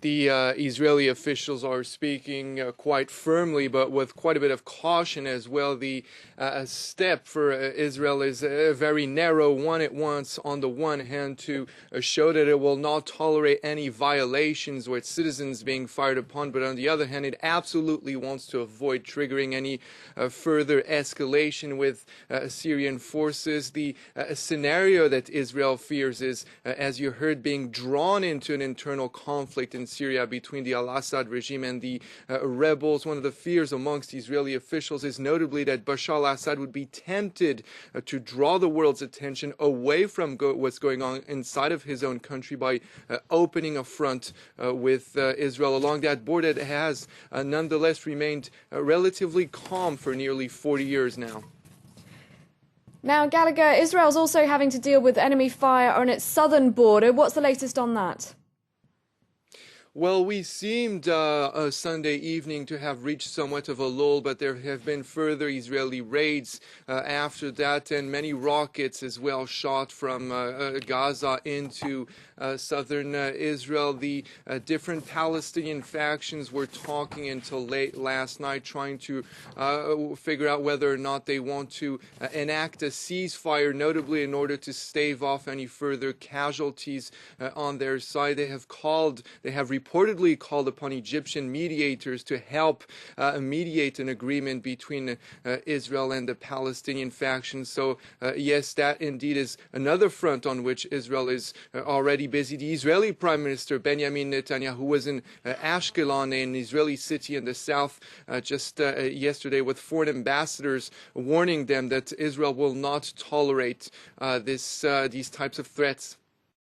The Israeli officials are speaking quite firmly, but with quite a bit of caution as well. The step for Israel is a very narrow one. It wants, on the one hand, to show that it will not tolerate any violations or its citizens being fired upon, but on the other hand, it absolutely wants to avoid triggering any further escalation with Syrian forces. The scenario that Israel fears is, as you heard, being drawn into an internal conflict in Syria between the al-Assad regime and the rebels. One of the fears amongst Israeli officials is notably that Bashar al-Assad would be tempted to draw the world's attention away from what's going on inside of his own country by opening a front with Israel along that border that has nonetheless remained relatively calm for nearly 40 years now. Now, Gallagher, Israel's also having to deal with enemy fire on its southern border. What's the latest on that? Well, we seemed Sunday evening to have reached somewhat of a lull, but there have been further Israeli raids after that, and many rockets as well shot from Gaza into southern Israel. The different Palestinian factions were talking until late last night, trying to figure out whether or not they want to enact a ceasefire, notably in order to stave off any further casualties on their side. They have reportedly called upon Egyptian mediators to help mediate an agreement between Israel and the Palestinian factions. So yes, that indeed is another front on which Israel is already busy. The Israeli Prime Minister Benjamin Netanyahu was in Ashkelon, an Israeli city in the south, just yesterday, with foreign ambassadors warning them that Israel will not tolerate these types of threats.